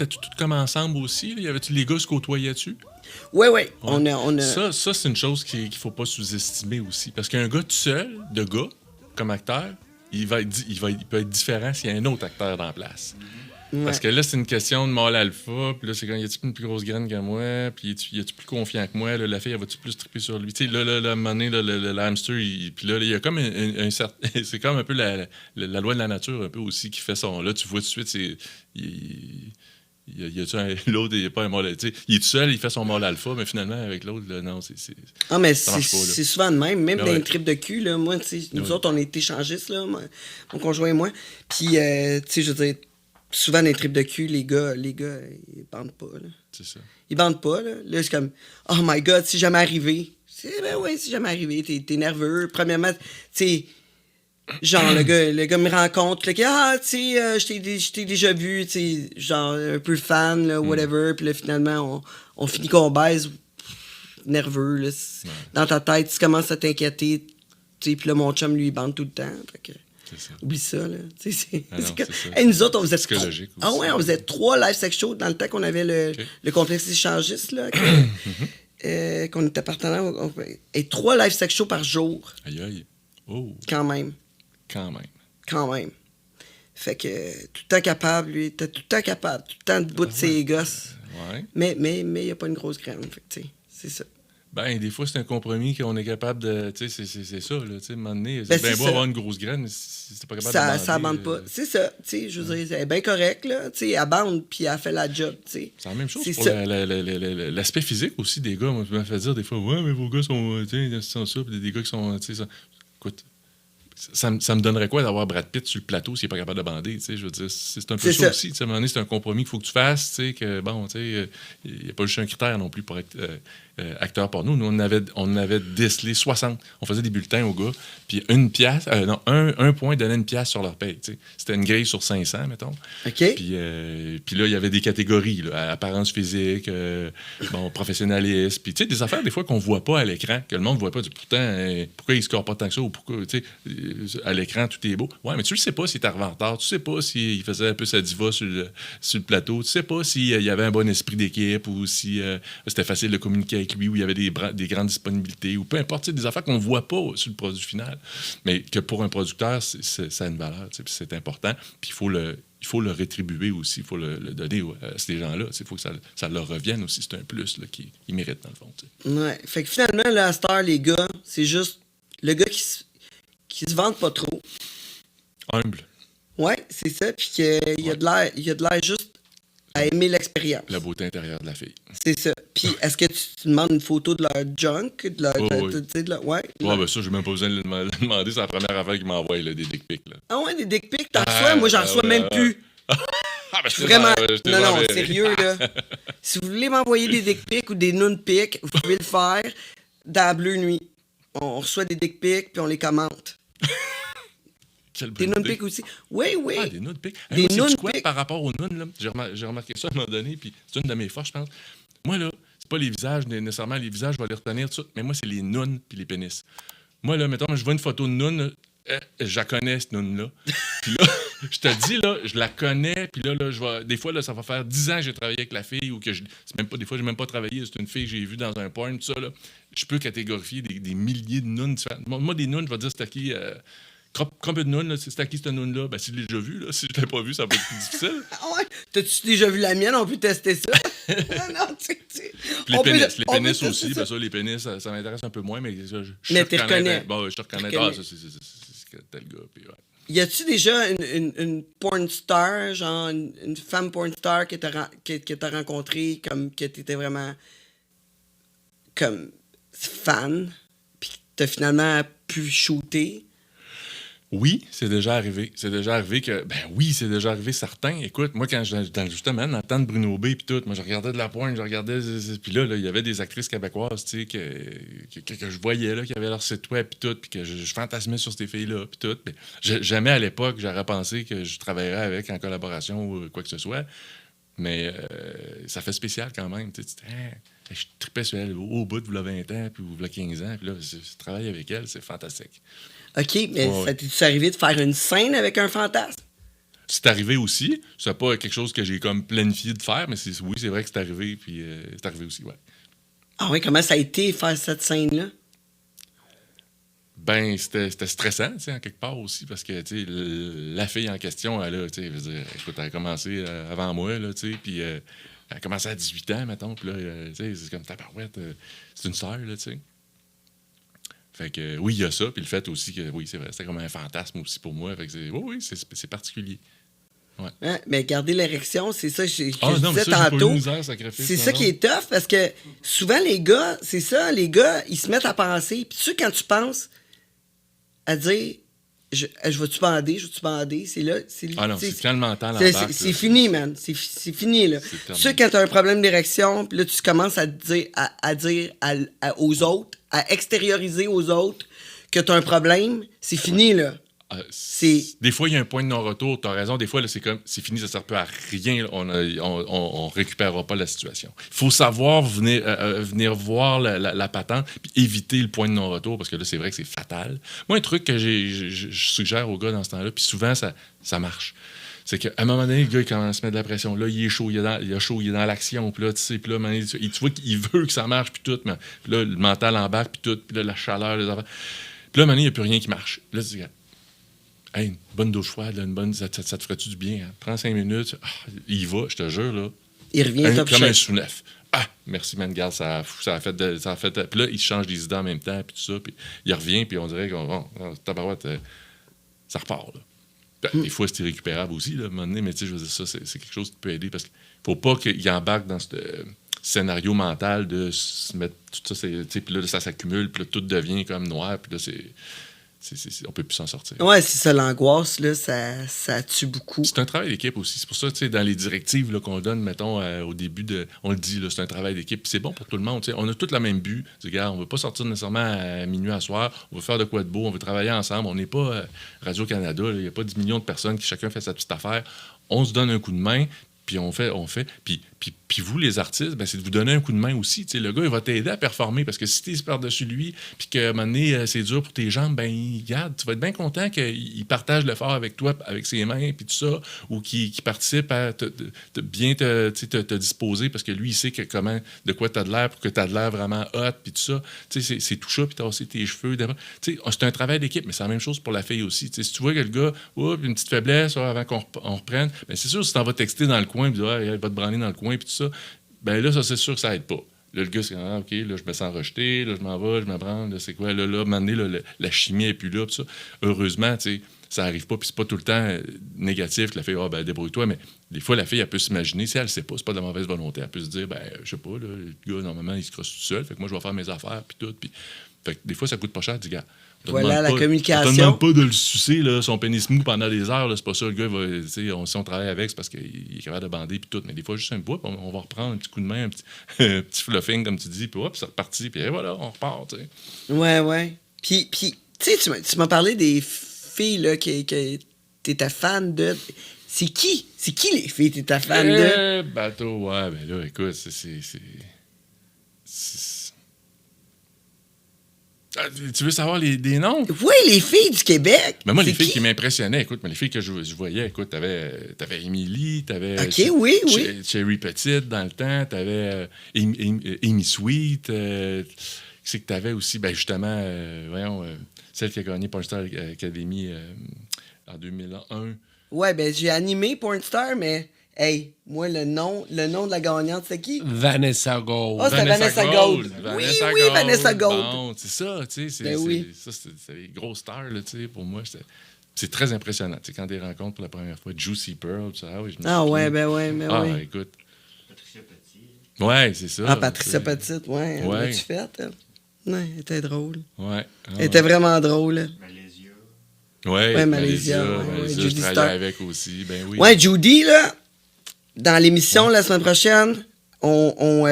étais tout comme ensemble aussi? Là? Y avait-tu les gars se côtoyaient-tu? Ouais. Ouais. On a... Ça c'est une chose qu'il faut pas sous-estimer aussi. Parce qu'un gars tout seul, de gars, comme acteur, il peut être différent s'il y a un autre acteur dans la place. Parce que là, c'est une question de mâle alpha, puis là, c'est quand y a-tu une plus grosse graine que moi, puis y a-tu plus confiant que moi, là, la fille, elle va-tu plus triper sur lui? Tu sais, là, à un moment donné, le hamster, puis là, il y a comme un certain. C'est comme un peu la loi de la nature, un peu aussi, qui fait son. Là, tu vois tout de suite, c'est. L'autre, il n'est pas un mâle alpha. Il est tout seul, il fait son mâle alpha, mais finalement, avec l'autre, là, non, c'est. Ah, mais ça marche pas, là. c'est souvent de même. Même Mais dans ouais. les tripes de cul, là, moi, tu sais, nous autres, on est échangistes, là, mon conjoint et moi. Puis, tu sais, je veux dire, souvent dans les tripes de cul, les gars, ils bandent pas, là. C'est ça. Ils bandent pas, là. Là, c'est comme, oh my God, c'est jamais arrivé. Ben ouais, c'est jamais arrivé. T'es nerveux. Premièrement, tu sais, genre, le gars me rencontre, là, tu sais, je t'ai déjà vu, tu sais, genre, un peu fan, là, whatever. Puis là, finalement, on finit qu'on baise, nerveux, là. Dans ta tête, tu commences à t'inquiéter, tu sais, puis là, mon chum, lui, il bande tout le temps. Fait que, C'est ça. oublie ça, là. Tu sais, c'est c'est ça. Hey, nous autres, on faisait Psychologique Ah aussi. ouais, on faisait 3 live sex shows dans le temps qu'on avait le complexe échangiste, là, qu'on était partenaire. Et 3 live sex shows par jour, Aïe, aïe. Oh, quand même. quand même. Fait que tout le temps capable, lui, était tout le temps capable, tout le temps debout de ses gosses. Ouais. Mais il n'y a pas une grosse graine, fait que, tu sais, c'est ça. Ben, des fois, c'est un compromis qu'on est capable de. Tu sais, c'est ça, là. Tu sais, à un moment donné, Ben, c'est bien c'est beau ça. avoir une grosse graine, mais si t'es pas capable Ça de bander, bande pas. C'est ça, tu sais, je veux dire, elle est bien correcte, là, tu sais, elle bande, puis elle fait la job, tu sais. C'est la même chose C'est pour ça. l'aspect physique aussi des gars. Moi, je me fais dire des fois, ouais, mais vos gars sont, tu sais, sont ça, puis des gars qui sont, tu sais, ça. Écoute, ça me donnerait quoi d'avoir Brad Pitt sur le plateau s'il n'est pas capable de bander, tu sais, je veux dire, c'est un peu C'est ça ça. aussi, tu sais, à un moment donné, c'est un compromis qu'il faut que tu fasses, tu sais, que, bon, tu sais, il n'y a pas juste un critère non plus pour être acteur porno. Nous, on avait décelé 60. On faisait des bulletins aux gars, puis un point donnait une pièce sur leur paye, tu sais. C'était une grille sur 500, mettons. OK? Puis là, il y avait des catégories, là, apparence physique, bon, professionnalisme, puis tu sais, des affaires des fois qu'on voit pas à l'écran, que le monde voit pas. Pourtant, pourquoi il score pas tant que ça, ou pourquoi, tu sais, à l'écran, tout est beau. Ouais, mais tu ne sais pas s'il est arrivé en retard, tu sais pas s'il faisait un peu sa diva sur le plateau, tu sais pas s'il y avait un bon esprit d'équipe, ou si c'était facile de communiquer avec lui, ou il y avait des grandes disponibilités, ou peu importe, tu sais, des affaires qu'on voit pas sur le produit final, mais que pour un producteur, ça a une valeur, tu sais, puis c'est important, puis il faut le rétribuer aussi, il faut le donner à ces gens-là. Il faut que ça leur revienne aussi. C'est un plus là, qu'ils méritent, dans le fond. Tu sais. Ouais. Fait que finalement, là, à cette heure, les gars, c'est juste le gars qui se vante pas trop. Humble. Ouais, c'est ça. Puis qu'il a de l'air juste à aimer l'expérience. La beauté intérieure de la fille. C'est ça. Puis est-ce que tu demandes une photo de leur junk? De leur, oui. tu sais, ouais. Ouais, ben ça, j'ai même pas besoin de le demander. C'est la première affaire qu'il m'envoie, là, des dick pics. Là. Ah ouais, des dick pics, t'en reçois? Moi, j'en reçois même plus. Ah, ben, Vraiment. Non, sérieux, là. Si vous voulez m'envoyer des dick pics ou des noon pics, vous pouvez le faire dans la Bleue Nuit. On reçoit des dick pics, puis on les commente. Des noon pics aussi. Oui. Ah, des noon pics. Des noon noon pics. pics. Par rapport aux noon, là, j'ai remarqué ça à un moment donné, puis c'est une de mes forces, je pense. Moi, là, c'est pas les visages, nécessairement les visages, je vais les retenir, tout ça, mais moi, c'est les nouns puis les pénis. Moi, là, mettons, je vois une photo de noun, je la connais, cette noun-là. Puis là, je te dis, là, je la connais, puis là, des fois, là, ça va faire 10 ans que j'ai travaillé avec la fille, ou que c'est même pas, des fois, j'ai même pas travaillé, c'est une fille que j'ai vue dans un porn, tout ça, là. Je peux catégorifier des milliers de nouns différentes. Moi, des nouns, je vais dire, c'est à qui... Comme une noun, c'est à qui cette noun-là? Ben, si je l'ai déjà vu, là, si je l'ai pas vu, ça va être plus difficile. Ah ouais? T'as-tu déjà vu la mienne? On peut tester ça? Non, tu sais. Les pénis aussi, ben ça, les pénis, ça m'intéresse un peu moins, mais je mais tu reconnais. Bon, je te reconnais. Ah, ça, c'est tel gars. Puis, ouais. Y a-tu déjà une porn star, genre une femme porn star que t'as rencontrée, comme que t'étais vraiment comme fan, puis que t'as finalement pu shooter? Oui, c'est déjà arrivé. C'est déjà arrivé que... Ben oui, c'est déjà arrivé, certain. Écoute, moi, quand justement, dans le temps de Bruno B. puis tout, moi, je regardais de la pointe, je regardais... Puis là, il y avait des actrices québécoises, tu sais, que je voyais, là, qui avaient leur site web, puis tout, puis que je fantasmais sur ces filles-là, puis tout. Jamais à l'époque, j'aurais pensé que je travaillerais avec en collaboration ou quoi que ce soit. Mais ça fait spécial quand même. Tu sais, je tripais sur elle au bout de 20 ans, puis 15 ans, puis là, je travaille avec elle, c'est fantastique. OK, mais ça t'est-tu arrivé de faire une scène avec un fantasme? C'est arrivé aussi. C'est pas quelque chose que j'ai comme planifié de faire, mais oui, c'est vrai que c'est arrivé, puis c'est arrivé aussi, ouais. Ah oui, comment ça a été faire cette scène-là? Ben, c'était stressant, tu sais, en quelque part aussi, parce que, tu sais, la fille en question, elle a, tu sais, je veux dire, écoute, elle a commencé avant moi, là, tu sais, puis elle a commencé à 18 ans, mettons, puis là, tu sais, c'est comme tabarouette, c'est une sœur, là, tu sais. Fait que, oui, il y a ça, puis le fait aussi que, oui, c'est vrai, c'était comme un fantasme aussi pour moi, fait que oui, c'est particulier. Ouais. Hein? Mais garder l'érection, c'est ça que je Non, mais disais ça, j'ai pas eu tantôt. de misère, sacrifice, C'est ça qui est tough, parce que souvent, les gars, c'est ça, les gars, ils se mettent à penser, puis tu sais, quand tu penses à dire, je vais-tu bander, c'est là. Ah non, c'est quand le mental embarque. C'est fini, man. C'est fini, là. Tu sais, quand tu as un problème d'érection, puis là, tu commences à dire, aux autres, à extérioriser aux autres que tu as un problème, c'est fini, là. Des fois, il y a un point de non-retour. Tu as raison. Des fois, là, c'est comme c'est fini, ça ne sert plus à rien. Là. On récupérera pas la situation. Il faut savoir venir voir la patente puis éviter le point de non-retour parce que là, c'est vrai que c'est fatal. Moi, un truc que je suggère aux gars dans ce temps-là, puis souvent, ça marche. C'est qu'à un moment donné, le gars, il commence à se mettre de la pression. Là, il est chaud, il est dans l'action. Puis là, tu sais, puis là, tu vois qu'il veut que ça marche, puis tout. Mais puis là, le mental embarque, puis tout. Puis là, la chaleur, les affaires. Puis là, maintenant, il n'y a plus rien qui marche. Là, tu dis, hey, une bonne douche froide, ça te ferait-tu du bien? Hein? Prends 5 minutes. Il y va, je te jure. Là. Il revient top comme shape. un sous-neuf. Ah, merci, man, garde, ça a fait. Puis là, il change les idées en même temps, puis tout ça. Puis il revient, puis on dirait que tabarouette, ça repart. Là. Des fois, c'est irrécupérable aussi, là, à un moment donné, mais tu sais, je veux dire, ça, c'est quelque chose qui peut aider parce qu'il ne faut pas qu'il embarque dans ce scénario mental de se mettre tout ça, puis là, ça s'accumule, puis là, tout devient comme noir, puis là, on peut plus s'en sortir. Ouais, c'est ça, l'angoisse, là, ça tue beaucoup. C'est un travail d'équipe aussi. C'est pour ça, tu sais, dans les directives là, qu'on donne, mettons, au début, on le dit, là, c'est un travail d'équipe. Puis c'est bon pour tout le monde. Tu sais. On a tous le même but. Regarde, on ne veut pas sortir nécessairement à minuit à soir. On veut faire de quoi de beau. On veut travailler ensemble. On n'est pas Radio-Canada. Il n'y a pas 10 millions de personnes qui chacun fait sa petite affaire. On se donne un coup de main. Puis on fait. Puis vous, les artistes, ben, c'est de vous donner un coup de main aussi. T'sais, le gars, il va t'aider à performer parce que si tu es par-dessus lui, puis qu'à un moment donné, c'est dur pour tes jambes, ben, regarde, tu vas être bien content qu'il partage l'effort avec toi, avec ses mains, puis tout ça, ou qu'il participe à bien te disposer parce que lui, il sait de quoi tu as de l'air pour que tu as de l'air vraiment hot, puis tout ça. C'est tout ça, puis tasser tes cheveux. C'est un travail d'équipe, mais c'est la même chose pour la fille aussi. T'sais, si tu vois que le gars, une petite faiblesse avant qu'on reprenne, ben, c'est sûr, si tu vas texter dans le coin, puis il va te branler dans le coin, puis tout ça, ben là, ça, c'est sûr que ça aide pas. Là, le gars, c'est OK, là, je me sens rejeté, là, je m'en vais, je me prends, là, c'est quoi, là, maintenant, la chimie n'est plus là, puis ça. Heureusement, tu sais, ça arrive pas, puis c'est pas tout le temps négatif que la fille, ben, débrouille-toi, mais des fois, la fille, elle peut s'imaginer, si elle le sait pas, c'est pas de la mauvaise volonté, elle peut se dire, ben, je sais pas, là, le gars, normalement, il se crosse tout seul, fait que moi, je vais faire mes affaires, puis tout, puis. Fait que des fois, ça coûte pas cher, dis, gars. Voilà, la communication. On te demande pas de le sucer, là, son pénis mou pendant des heures. Là, c'est pas ça, le gars, si on travaille avec, c'est parce qu'il est capable de bander puis tout. Mais des fois, juste un bout, on va reprendre un petit coup de main, un petit fluffing, comme tu dis, puis hop, c'est reparti, puis voilà, on repart, tu sais. Ouais. Puis tu sais, tu m'as parlé des filles, là, que t'étais fan de. C'est qui? C'est qui les filles que t'étais fan de? Bateau, ouais, ben là, écoute, c'est... Tu veux savoir des noms? Oui, les filles du Québec. Mais moi, les filles qui m'impressionnaient, écoute, les filles que je voyais, écoute, t'avais Émilie, t'avais oui. Cherry Petite dans le temps, t'avais Amy Sweet, c'est que t'avais aussi, ben justement, celle qui a gagné Pornstar Academy en 2001. Ouais, ben j'ai animé Pornstar, mais... Hey, moi, le nom de la gagnante, c'est qui? Vanessa Gold. Oh, c'était Vanessa Gold. Oui, Vanessa Gold. Bon, c'est ça, tu sais. C'est des grosses stars, là, tu sais, pour moi. C'est très impressionnant. Tu sais, quand des rencontres pour la première fois, Juicy Pearl, tout ça, oui, je me souviens. Écoute. Patricia Petit. Ouais, c'est ça. Patricia Petite, ouais. L'as-tu faite, elle? Ouais, elle était drôle. Ouais. Elle était vraiment drôle. Malaysia. Ouais, Malaysia. Je travaille avec aussi, ben oui. Ouais, Judy, là. Dans l'émission la semaine prochaine, on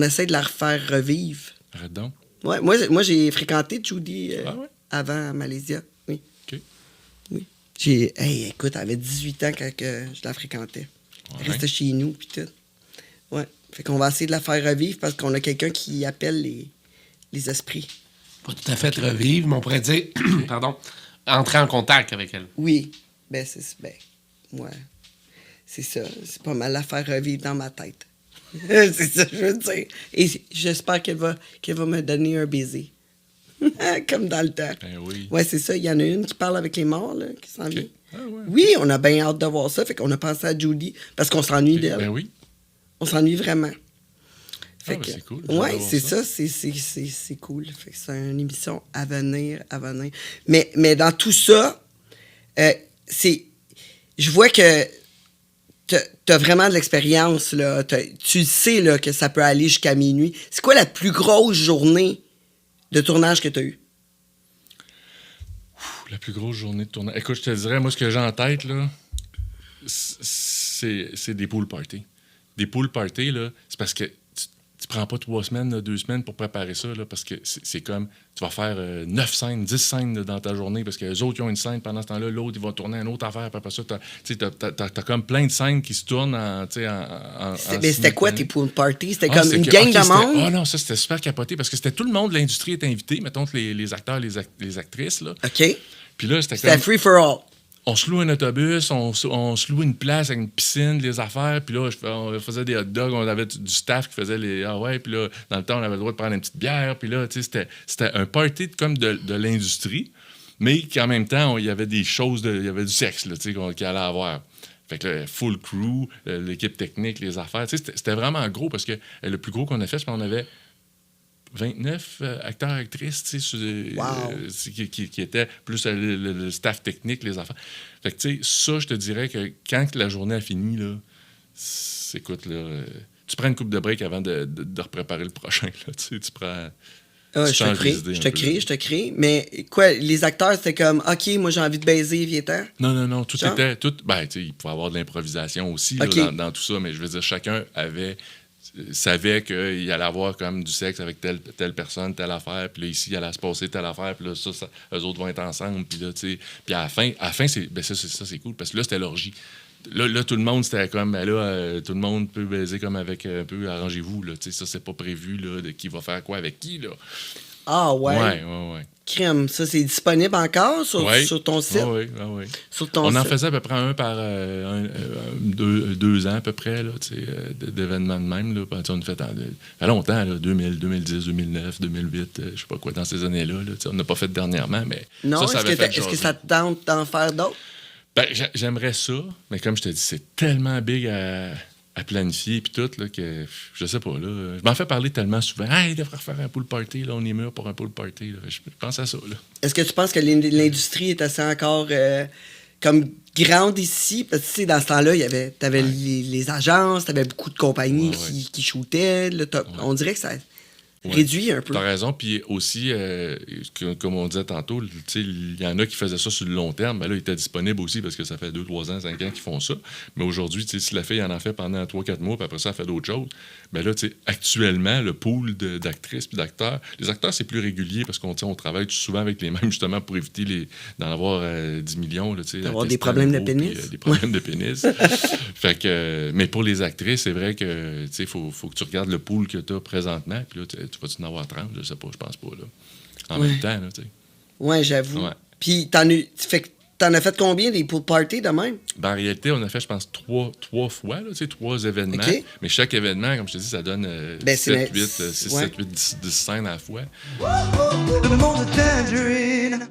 essaie de la refaire revivre. Arrête donc. Ouais, moi j'ai fréquenté Judy avant Malaysia. Oui. OK. Oui. Écoute, elle avait 18 ans quand je la fréquentais. Elle restait chez nous, puis tout. Ouais. Fait qu'on va essayer de la faire revivre parce qu'on a quelqu'un qui appelle les esprits. Pas tout à fait revivre, mais on pourrait dire, pardon, entrer en contact avec elle. Oui. ouais. C'est ça. C'est pas mal à faire revivre dans ma tête. C'est ça que je veux dire. Et j'espère qu'elle va me donner un baiser. Comme dans le temps. Ben oui. Ouais, c'est ça. Il y en a une qui parle avec les morts, là, qui s'en vient. Ah ouais. Oui, on a bien hâte de voir ça. Fait qu'on a pensé à Judy parce qu'on s'ennuie d'elle. Ben oui. On s'ennuie vraiment. Fait que, c'est cool. Ouais, c'est ça. C'est cool. Fait que c'est une émission à venir. Mais dans tout ça, je vois que t'as vraiment de l'expérience, là. Tu sais, là, que ça peut aller jusqu'à minuit. C'est quoi la plus grosse journée de tournage que t'as eue? La plus grosse journée de tournage. Écoute, je te dirais, moi, ce que j'ai en tête, là, c'est des pool parties. Des pool parties, là, c'est parce que tu prends pas 3 semaines, là, 2 semaines pour préparer ça, là, parce que c'est comme, tu vas faire 9 scènes, 10 scènes là, dans ta journée, parce que les autres, ils ont une scène pendant ce temps-là, l'autre, il va tourner une autre affaire, puis après ça, t'as comme plein de scènes qui se tournent en C'était quoi tes pool parties? C'était comme une gang gang de monde? Oh non, ça, c'était super capoté, parce que c'était tout le monde de l'industrie était invité, mettons les acteurs, les actrices, là. OK. Puis là, c'était C'était free for all. On se loue un autobus, on se loue une place avec une piscine, les affaires. Puis là, on faisait des hot dogs, on avait du staff qui faisait les... Ah ouais, puis là, dans le temps, on avait le droit de prendre une petite bière. Puis là, tu sais, c'était un party comme de l'industrie, mais qu'en même temps, il y avait des choses, il y avait du sexe, là, tu sais, qu'il allait avoir. Fait que là, full crew, l'équipe technique, les affaires. Tu sais, c'était vraiment gros parce que le plus gros qu'on a fait, c'est qu'on avait 29 acteurs, actrices, tu sais, qui étaient plus le staff technique, les affaires. Fait que, tu sais, ça, je te dirais que quand la journée a fini, là, écoute, là, tu prends une coupe de break avant de repréparer le prochain, là, tu sais, tu prends... Je te crée. Mais quoi, les acteurs, c'était comme, OK, moi, j'ai envie de baiser, viens-t'en. Non, tout était... Ben, tu sais, il pouvait y avoir de l'improvisation aussi là, dans tout ça, mais je veux dire, chacun savait qu'il allait avoir comme du sexe avec telle personne, telle affaire, puis là, ici, il allait se passer telle affaire, puis là, ça, eux autres vont être ensemble, puis là, tu sais... Puis à la fin c'est cool, parce que là, c'était l'orgie. Là, tout le monde, c'était comme, ben là, tout le monde peut baiser comme avec un peu, arrangez-vous, là, tu sais, ça, c'est pas prévu, là, de qui va faire quoi avec qui, là. Ah, ouais. Ouais. Crème, ça, c'est disponible encore sur ton site? Oui. Sur ton On site. en faisait à peu près un par 2 ans, à peu près, là, tu sais, d'événements de même, là. On a fait longtemps, là, 2000, 2010, 2009, 2008, je sais pas quoi, dans ces années-là, là, on n'a pas fait dernièrement, mais non, ça avait fait est-ce que ça te tente d'en faire d'autres? Ben, j'aimerais ça, mais comme je te dis, c'est tellement big à planifier puis tout, là, que je sais pas, là. Je m'en fais parler tellement souvent. « Hey, il devrait faire un pool party, là, on est mûr pour un pool party. » Je pense à ça, là. Est-ce que tu penses que l'industrie est assez encore comme grande ici? Parce que, tu sais, dans ce temps-là, t'avais les agences, t'avais beaucoup de compagnies qui shootaient. Là, on dirait que ça... réduit un peu. T'as raison. Puis aussi, comme on disait tantôt, il y en a qui faisaient ça sur le long terme. Ben là, ils étaient disponibles aussi parce que ça fait 2, 3 ans, 5 ans qu'ils font ça. Mais aujourd'hui, si la fille en a fait pendant 3, 4 mois, puis après ça, elle fait d'autres choses, ben là, actuellement, le pool d'actrices puis d'acteurs, les acteurs, c'est plus régulier parce qu'on travaille souvent avec les mêmes, justement, pour éviter d'en avoir 10 millions. D'avoir des problèmes de pénis. Des problèmes de pénis. Fait que, mais pour les actrices, c'est vrai que faut que tu regardes le pool que tu as présentement, puis là, tu vas-tu en avoir 30? Je sais pas, je pense pas, là. En même temps, là, tu sais. Ouais, j'avoue. Ouais. Puis, t'en as fait combien des pool parties de même? Ben, en réalité, on a fait, je pense, 3 fois, là, tu sais, 3 événements. Okay. Mais chaque événement, comme je te dis, ça donne 7, 8, 6, 7, 8, 10 scènes à la fois. Le monde est tangerine.